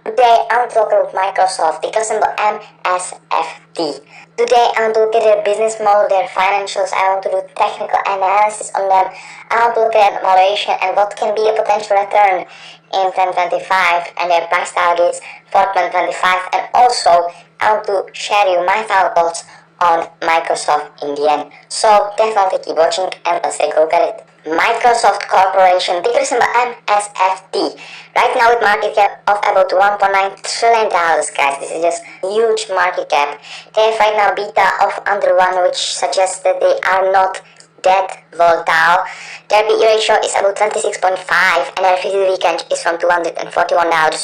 Today I'm talking about Microsoft, the symbol MSFT. Today I want to look at their business model, their financials. I want to do technical analysis on them. I want to look at valuation and what can be a potential return in 2025 and their price targets for 2025. And also I want to share you my final thoughts on Microsoft in the end. So definitely keep watching and let's take a look at it. Microsoft Corporation, ticker symbol MSFT. Right now with market cap of about $1.9 trillion, guys. This is just huge market cap. They have right now beta of under 1, which suggests that they are not that volatile. Their PE ratio is about 26.5 and their 50 weekend is from $241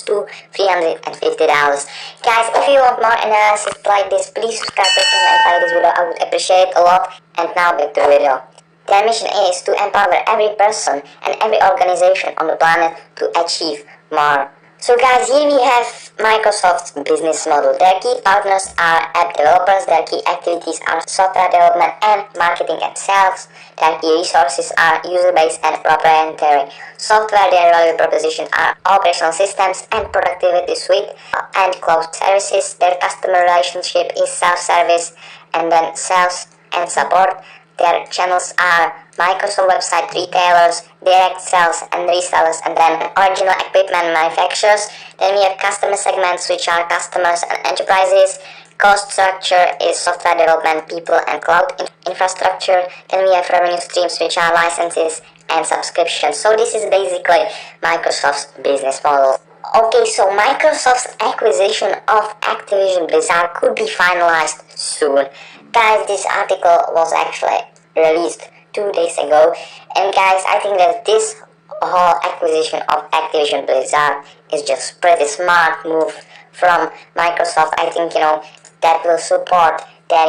to $350. Guys, if you want more analysis like this, please subscribe to the channel and like this video. I would appreciate it a lot. And now back to the video. Their mission is to empower every person and every organization on the planet to achieve more. So guys, here we have Microsoft's business model. Their key partners are app developers, their key activities are software development and marketing and sales. Their key resources are user-based and proprietary software. Their value propositions are operational systems and productivity suite and cloud services. Their customer relationship is self-service and then sales and support. Their channels are Microsoft website retailers, direct sales and resellers, and then original equipment manufacturers. Then we have customer segments, which are customers and enterprises. Cost structure is software development, people and cloud infrastructure. Then we have revenue streams, which are licenses and subscriptions. So this is basically Microsoft's business model. Okay, so Microsoft's acquisition of Activision Blizzard could be finalized soon. Guys, this article was actually released 2 days ago, and guys, I think that this whole acquisition of Activision Blizzard is just pretty smart move from Microsoft. I think, that will support their,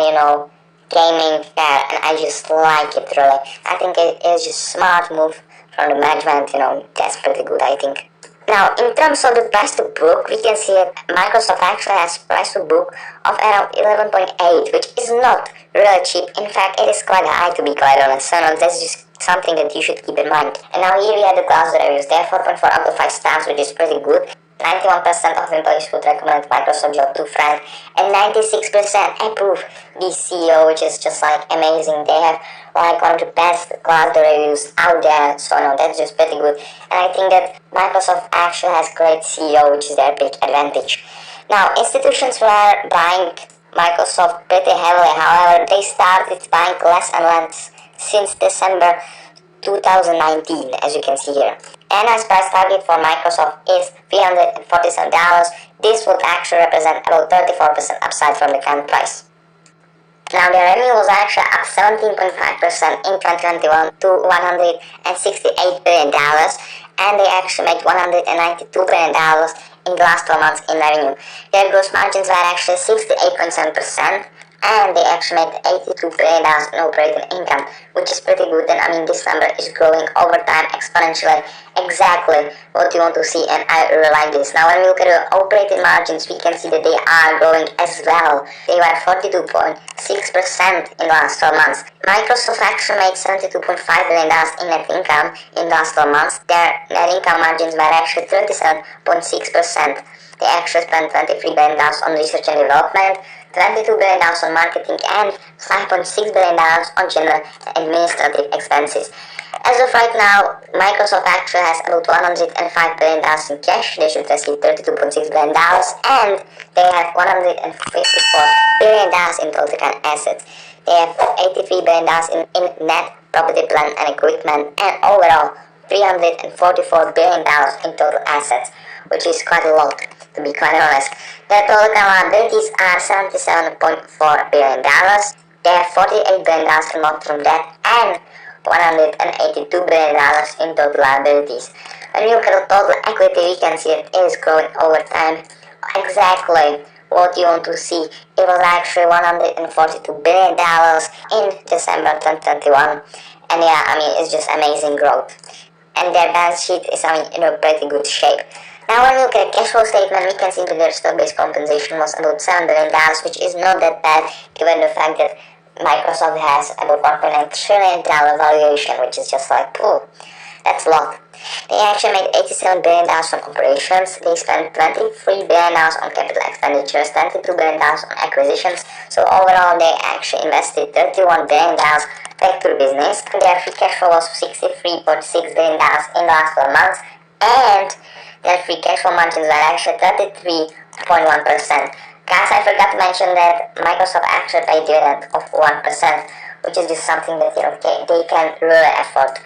gaming fair, and I just like it really. I think it is just smart move from the management, that's pretty good, I think. Now, in terms of the price to book, we can see that Microsoft actually has price to book of around 11.8, which is not really cheap. In fact, it is quite high to be quite honest. So that's just something that you should keep in mind. And now here we have the Glassdoor reviews. They have 4.4 out of 5 stars, which is pretty good. 91% of employees would recommend Microsoft job to friends, and 96% approve the CEO, which is just like amazing. They have like one of the best Glassdoor reviews out there, so that's just pretty good. And I think that Microsoft actually has great CEO, which is their big advantage. Now, institutions were buying Microsoft pretty heavily. However, they started buying less and less since December 2019, as you can see here. Annual price target for Microsoft is $347. This would actually represent about 34% upside from the current price. Now, their revenue was actually up 17.5% in 2021 to $168 billion, and they actually made $192 billion in the last 12 months in revenue. Their gross margins were actually 68.7%. And they actually made $82 billion in operating income, which is pretty good. And I mean, this number is growing over time exponentially, exactly what you want to see, and I really like this. Now, when we look at the operating margins, we can see that they are growing as well. They were 42.6% in the last 12 months. Microsoft actually made $72.5 billion in net income in the last 12 months. Their net income margins were actually 37.6%. They actually spent $23 billion on research and development, $22 billion on marketing, and $5.6 billion on general administrative expenses. As of right now, Microsoft actually has about $105 billion in cash. They should receive $32.6 billion, and they have $154 billion in total current assets. They have $83 billion in net property, plant, and equipment, and overall $344 billion in total assets, which is quite a lot, to be quite honest. Their total liabilities are $77.4 billion. They have $48 billion in long-term debt and $182 billion in total liabilities. When you look at the total equity, we can see it is growing over time. Exactly what you want to see. It was actually $142 billion in December 2021. And yeah, I mean, it's just amazing growth. And their balance sheet is in a pretty good shape. Now, when we look at the cash flow statement, we can see that their stock-based compensation was about $7 billion, which is not that bad given the fact that Microsoft has about $1.9 trillion valuation, which is just like, cool. That's a lot. They actually made $87 billion on operations. They spent $23 billion on capital expenditures, $22 billion on acquisitions. So overall, they actually invested $31 billion back to the business. Their free cash flow was $63.6 billion in the last 12 months, and their free cash flow margins were actually 33.1%. Guys, I forgot to mention that Microsoft actually paid dividend of 1%, which is just something that they can really afford.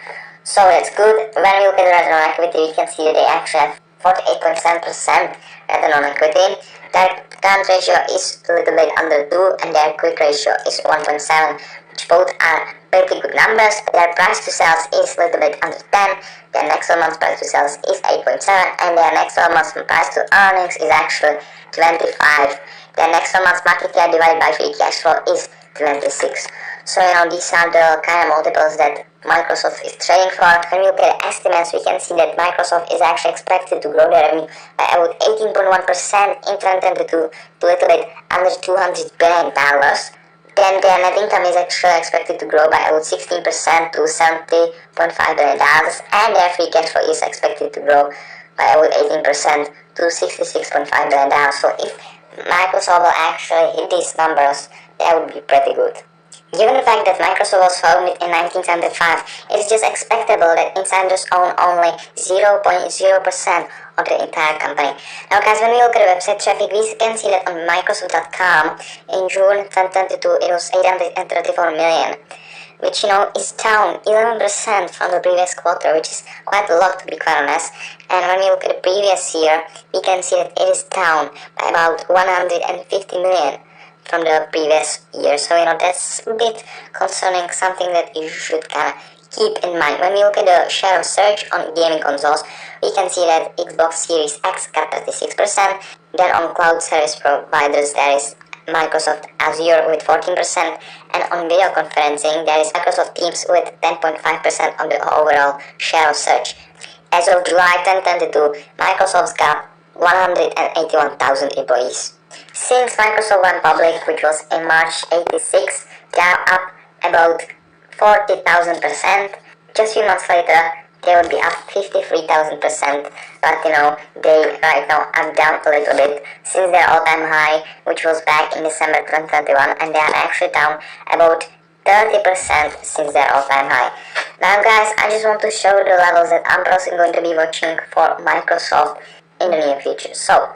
So that's good. When we look at the return on equity, we can see that they actually have 48.7% return on equity. Their current ratio is a little bit under 2, and their quick ratio is 1.7, which both are pretty good numbers. Their price to sales is a little bit under 10, their next 12 months price to sales is 8.7, and their next 12 months price to earnings is actually 25. Their next 12 months market cap divided by free cash flow is 26. So these are the kind of multiples that Microsoft is trading for. When we look at the estimates, we can see that Microsoft is actually expected to grow their revenue by about 18.1% in 2022 to a little bit under $200 billion. Then their net income is actually expected to grow by about 16% to $70.5 billion, and their free cash flow is expected to grow by about 18% to $66.5 billion. So if Microsoft will actually hit these numbers, that would be pretty good. Given the fact that Microsoft was founded in 1975, it is just expectable that insiders own only 0.0% of the entire company. Now guys, when we look at the website traffic, we can see that on Microsoft.com in June 2022 it was 834 million, which is down 11% from the previous quarter, which is quite a lot to be quite honest. And when we look at the previous year, we can see that it is down by about 150 million from the previous year. So that's a bit concerning, something that you should kind of keep in mind. When we look at the share of search on gaming consoles, we can see that Xbox Series X got 36%. Then on cloud service providers, there is Microsoft Azure with 14%, and on video conferencing, there is Microsoft Teams with 10.5% of the overall share of search. As of July 2022, Microsoft's got 181,000 employees. Since Microsoft went public, which was in March '86, they are up about 40,000%. Just a few months later, they would be up 53,000%. But they right now are down a little bit since their all-time high, which was back in December 2021, and they are actually down about 30% since their all-time high. Now guys, I just want to show the levels that I'm personally going to be watching for Microsoft in the near future. So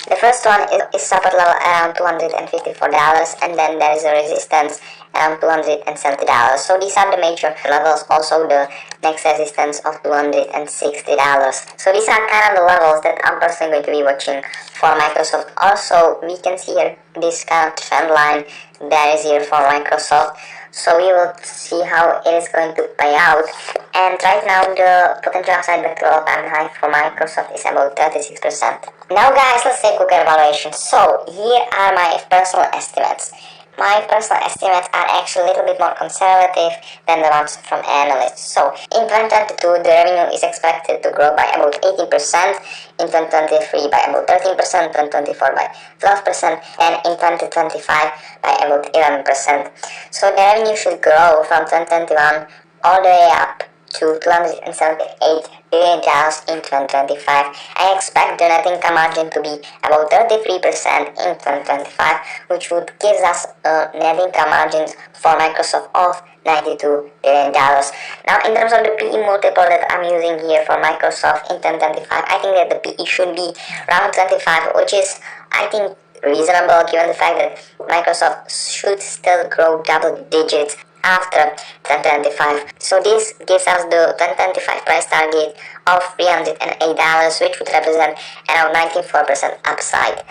the first one is support level around $254, and then there is a resistance around $270. So these are the major levels. Also the next resistance of $260. So these are kind of the levels that I'm personally going to be watching for Microsoft. Also, we can see here this kind of trend line that is here for Microsoft. So we will see how it is going to play out. And right now the potential upside back to all-time high for Microsoft is about 36%. Now guys, let's take a look at evaluation. So here are my personal estimates. My personal estimates are actually a little bit more conservative than the ones from analysts. So in 2022, the revenue is expected to grow by about 18%, in 2023 by about 13%, 2024 by 12%, and in 2025 by about 11%. So the revenue should grow from 2021 all the way up to $278 billion in 2025. I expect the net income margin to be about 33% in 2025, which would give us a net income margin for Microsoft of $92 billion. Now, in terms of the PE multiple that I'm using here for Microsoft in 2025, I think that the PE should be around 25, which is, I think, reasonable given the fact that Microsoft should still grow double digits after 2025. So this gives us the 2025 price target of $308, which would represent around 94% upside.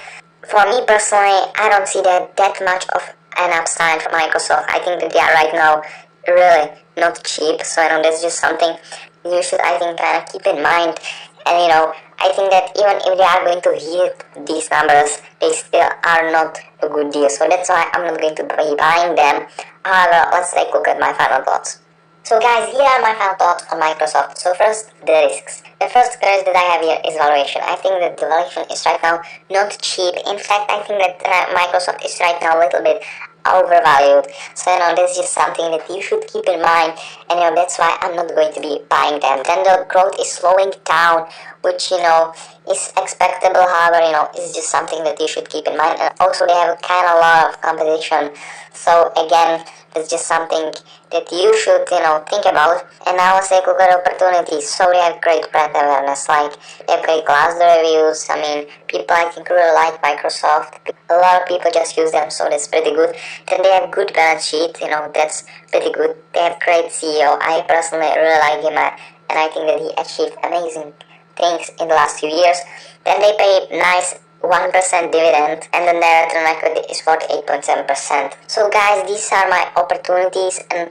For me personally, I don't see that much of an upside for Microsoft. I think that they are right now really not cheap. So that's just something you should, I think, kind of keep in mind. And I think that even if they are going to hit these numbers, they still are not a good deal. So that's why I'm not going to be buying them. However, let's take a look at my final thoughts. So guys, here are my final thoughts on Microsoft. So first, the risks. The first risk that I have here is valuation. I think that the valuation is right now not cheap. In fact, I think that Microsoft is right now a little bit overvalued. So that's just something that you should keep in mind, and that's why I'm not going to be buying them. Then the growth is slowing down, which is expectable. However, it's just something that you should keep in mind. And also they have kind of a lot of competition. So again, that's just something that you should think about. And I will say look at opportunities. So they have great brand awareness, like they have great Glassdoor reviews. I mean, people I think really like Microsoft. A lot of people just use them, so that's pretty good. Then they have good balance sheet, that's pretty good. They have great CEO. I personally really like him, and I think that he achieved amazing things in the last few years. Then they pay nice 1% dividend, and then their return on equity is 48.7%. So guys, these are my opportunities, and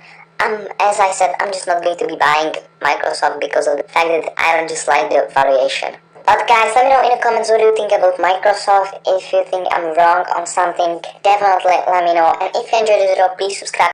as I said, I'm just not going to be buying Microsoft because of the fact that I don't just like the valuation. But guys, let me know in the comments what do you think about Microsoft. If you think I'm wrong on something, definitely let me know. And if you enjoyed this video, please subscribe.